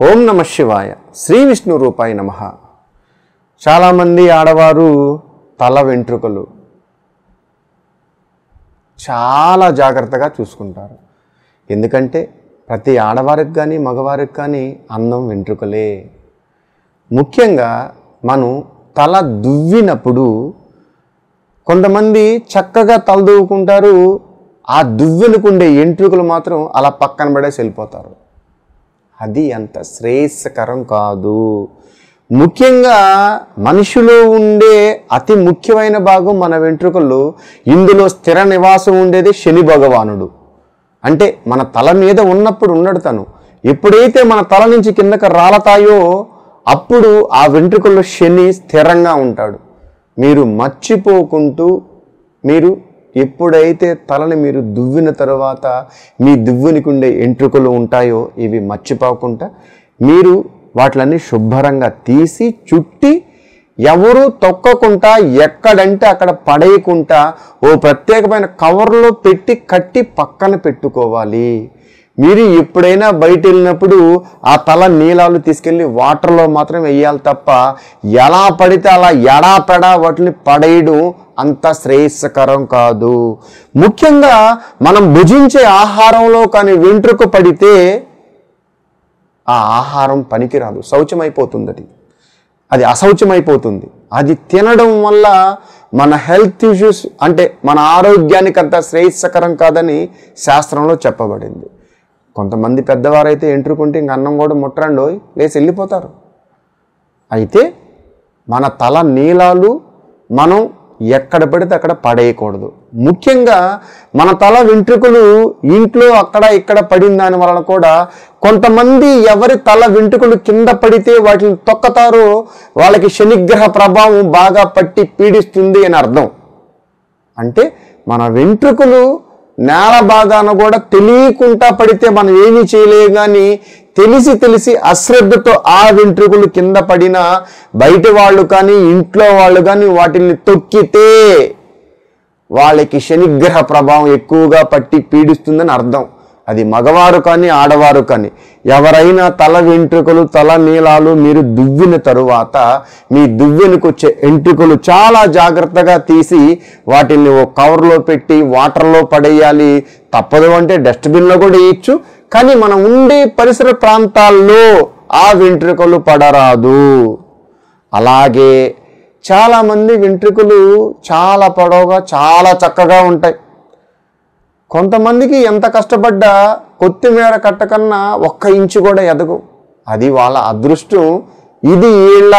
ఓం నమ శివాయ. శ్రీ విష్ణు రూపాయ నమః. చాలామంది ఆడవారు తల వెంట్రుకలు చాలా జాగ్రత్తగా చూసుకుంటారు. ఎందుకంటే ప్రతి ఆడవారికి కానీ మగవారికి కానీ అందం వెంట్రుకలే. ముఖ్యంగా మనం తల దువ్వినప్పుడు కొంతమంది చక్కగా తల దువ్వుకుంటారు, ఆ దువ్వెనుకుండే వెంట్రుకలు మాత్రం అలా పక్కన పడేసి వెళ్ళిపోతారు. అది అంత శ్రేయస్కరం కాదు. ముఖ్యంగా మనిషిలో ఉండే అతి ముఖ్యమైన భాగం మన వెంట్రుకలు. ఇందులో స్థిర నివాసం ఉండేది శని భగవానుడు. అంటే మన తల మీద ఉన్నప్పుడు ఉన్నాడు తను. ఎప్పుడైతే మన తల నుంచి కిందకి రాలతాయో అప్పుడు ఆ వెంట్రుకల్లో శని స్థిరంగా ఉంటాడు. మీరు మర్చిపోకుంటూ మీరు ఎప్పుడైతే తలని మీరు దువ్విన తర్వాత మీ దువ్వునికి ఉండే వెంట్రుకలు ఉంటాయో ఇవి మర్చిపోకుండా మీరు వాటిలన్నీ శుభ్రంగా తీసి చుట్టి ఎవరు తొక్కకుండా ఎక్కడంటే అక్కడ పడేయకుండా ఓ ప్రత్యేకమైన కవర్లో పెట్టి కట్టి పక్కన పెట్టుకోవాలి. మీరు ఎప్పుడైనా బయట వెళ్ళినప్పుడు ఆ తల నీలాలు తీసుకెళ్ళి వాటర్లో మాత్రం వేయాలి తప్ప ఎలా పడితే అలా ఎడాపెడా వాటిని పడేయడం అంత శ్రేయస్కరం కాదు. ముఖ్యంగా మనం భుజించే ఆహారంలో కానీ వెంట్రుక పడితే ఆ ఆహారం పనికిరాదు, శౌచమైపోతుంది. అది అశౌచమైపోతుంది. అది తినడం వల్ల మన హెల్త్ ఇష్యూస్ అంటే మన ఆరోగ్యానికి అంత శ్రేయస్కరం కాదని శాస్త్రంలో చెప్పబడింది. కొంతమంది పెద్దవారైతే ఎంట్రుకుంటే ఇంక అన్నం కూడా ముట్టరండో లేచి వెళ్ళిపోతారు. అయితే మన తల నీలాలు మనం ఎక్కడ పడితే అక్కడ పడేయకూడదు. ముఖ్యంగా మన తల వెంట్రుకలు ఇంట్లో అక్కడ ఇక్కడ పడిన దాని వలన కూడా కొంతమంది ఎవరి తల వెంట్రుకలు కింద పడితే వాటిని తొక్కతారో వాళ్ళకి శనిగ్రహ ప్రభావం బాగా పట్టి పీడిస్తుంది అని అర్థం. అంటే మన వెంట్రుకలు నేల భాగాన కూడా తెలియకుండా పడితే మనం ఏమీ చేయలేము, కానీ తెలిసి అశ్రద్ధతో ఆ వెంట్రుకలు కింద పడినా బయట వాళ్ళు కానీ ఇంట్లో వాళ్ళు కానీ వాటిని తొక్కితే వాళ్ళకి శనిగ్రహ ప్రభావం ఎక్కువగా పట్టి పీడిస్తుందని అర్థం. అది మగవారు కానీ ఆడవారు కానీ ఎవరైనా తల వెంట్రుకలు తల నీలాలు మీరు దువ్విన తరువాత మీ దువ్వెనకు వచ్చే వెంట్రుకలు చాలా జాగ్రత్తగా తీసి వాటిని ఓ కవర్లో పెట్టి వాటర్లో పడేయాలి. తప్పదు అంటే డస్ట్బిన్లో కూడా వేయచ్చు, కానీ మనం ఉండే పరిసర ప్రాంతాల్లో ఆ వెంట్రుకలు పడరాదు. అలాగే చాలామంది వెంట్రుకలు చాలా పొడవుగా చాలా చక్కగా ఉంటాయి. కొంతమందికి ఎంత కష్టపడ్డా కొత్తిమీర కట్ట కన్నా 1 ఇంచు కూడా ఎదగవు. అది వాళ్ళ అదృష్టం. ఇది వీళ్ళ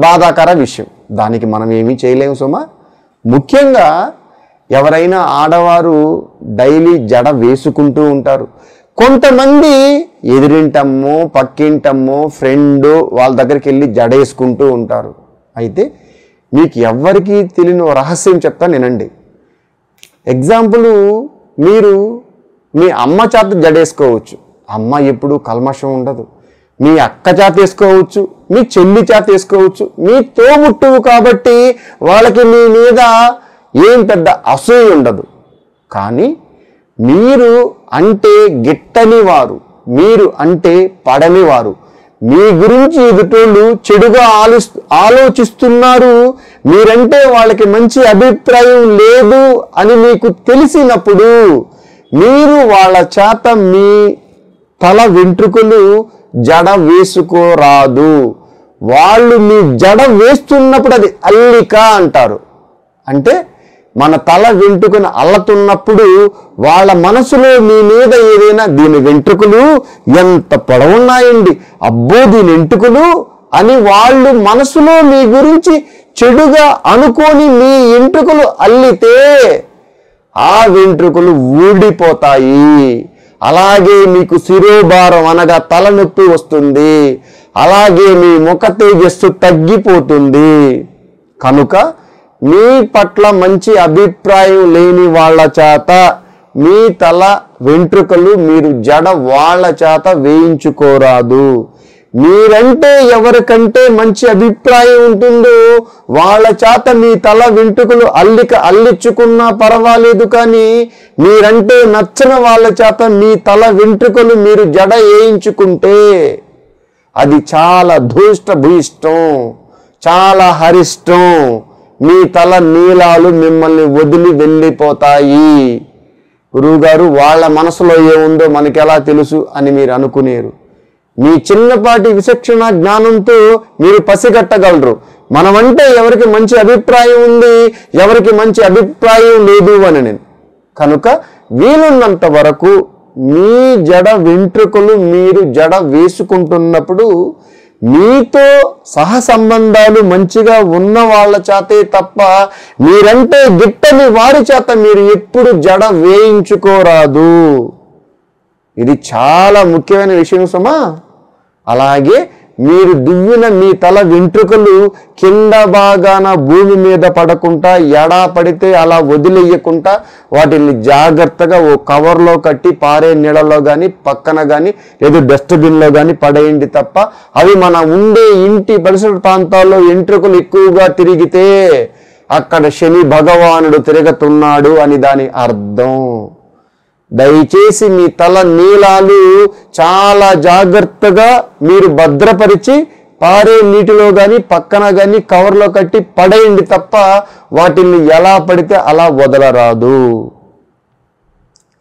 బాధాకర విషయం. దానికి మనం ఏమీ చేయలేము సుమా. ముఖ్యంగా ఎవరైనా ఆడవారు డైలీ జడ వేసుకుంటూ ఉంటారు. కొంతమంది ఎదిరింటమ్మో పక్కింటమ్మో ఫ్రెండ్ వాళ్ళ దగ్గరికి వెళ్ళి జడ వేసుకుంటూ ఉంటారు. అయితే మీకు ఎవ్వరికీ తెలియని రహస్యం చెప్తా వినండి. ఎగ్జాంపుల్, మీరు మీ అమ్మ చేత జడేసుకోవచ్చు. అమ్మ ఎప్పుడు కల్మషం ఉండదు. మీ అక్క చేత వేసుకోవచ్చు, మీ చెల్లి చేత వేసుకోవచ్చు. మీ తోబుట్టువు కాబట్టి వాళ్ళకి మీ మీద ఏం పెద్ద అసూయ ఉండదు. కానీ మీరు అంటే గిట్టని వారు, మీరు అంటే పడని వారు, మీ గురించి ఎదుటోళ్ళు చెడుగా ఆలోచిస్తున్నారు, మీరంటే వాళ్ళకి మంచి అభిప్రాయం లేదు అని మీకు తెలిసినప్పుడు మీరు వాళ్ళ చేత మీ తల వెంట్రుకలు జడ వేసుకోరాదు. వాళ్ళు మీ జడ వేస్తున్నప్పుడు అది అల్లిక అంటారు. అంటే మన తల వెంట్రుకను అల్లతున్నప్పుడు వాళ్ళ మనసులో మీ మీద ఏదైనా దీని వెంట్రుకలు ఎంత పొడవున్నాయండి, అబ్బో దీని వెంట్రుకలు అని వాళ్ళు మనసులో మీ గురించి చెడుగా అనుకొని మీ వెంట్రుకలు అల్లితే ఆ వెంట్రుకలు ఊడిపోతాయి. అలాగే మీకు శిరోభారం అనగా తలనొప్పి వస్తుంది. అలాగే మీ ముఖ తేజస్సు తగ్గిపోతుంది. కనుక మీ పట్ల మంచి అభిప్రాయం లేని వాళ్ళ చేత మీ తల వెంట్రుకలు మీరు జడ వాళ్ళ చేత వేయించుకోరాదు. మీరంటే ఎవరికంటే మంచి అభిప్రాయం ఉంటుందో వాళ్ళ చేత మీ తల వెంట్రుకలు అల్లించుకున్నా పర్వాలేదు, కానీ మీరంటే నచ్చని వాళ్ళ చేత మీ తల వెంట్రుకలు మీరు జడ వేయించుకుంటే అది చాలా భూయిష్టం, చాలా హరిష్టం. మీ తల నీలాలు మిమ్మల్ని వదిలి వెళ్ళిపోతాయి. గురువుగారు, వాళ్ళ మనసులో ఏముందో మనకెలా తెలుసు అని మీరు అనుకునేరు. మీ చిన్నపాటి విచక్షణ జ్ఞానంతో మీరు పసిగట్టగలరు మనమంటే ఎవరికి మంచి అభిప్రాయం ఉంది, ఎవరికి మంచి అభిప్రాయం లేదు అని. నేను కనుక వీలున్నంత వరకు మీ జడ వెంట్రుకలు మీరు జడ వేసుకుంటున్నప్పుడు మీతో సహసంబంధాలు మంచిగా ఉన్న వాళ్ళ చేతే తప్ప మీరంటే గిట్టని వారి చేత మీరు ఎప్పుడు జడ వేయించుకోరాదు. ఇది చాలా ముఖ్యమైన విషయం సుమా. అలాగే మీరు దువ్విన మీ తల వెంట్రుకలు కింద భాగాన భూమి మీద పడకుండా ఎడా పడితే అలా వదిలేయకుండా వాటిని జాగ్రత్తగా ఓ కవర్లో కట్టి పారే నీడలో కానీ పక్కన కానీ లేదా డస్ట్బిన్లో కానీ పడేయండి తప్ప అవి మన ఉండే ఇంటి పరిసర ప్రాంతాల్లో వెంట్రుకలు ఎక్కువగా తిరిగితే అక్కడ శని భగవానుడు తిరుగుతున్నాడు అని దాని అర్థం. దయచేసి మీ తల నీలాలు చాలా జాగ్రత్తగా మీరు భద్రపరిచి పారే నీటిలో కానీ పక్కన కానీ కవర్లో కట్టి పడేయండి తప్ప వాటిని ఎలా పడితే అలా వదలరాదు.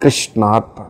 కృష్ణార్పణ.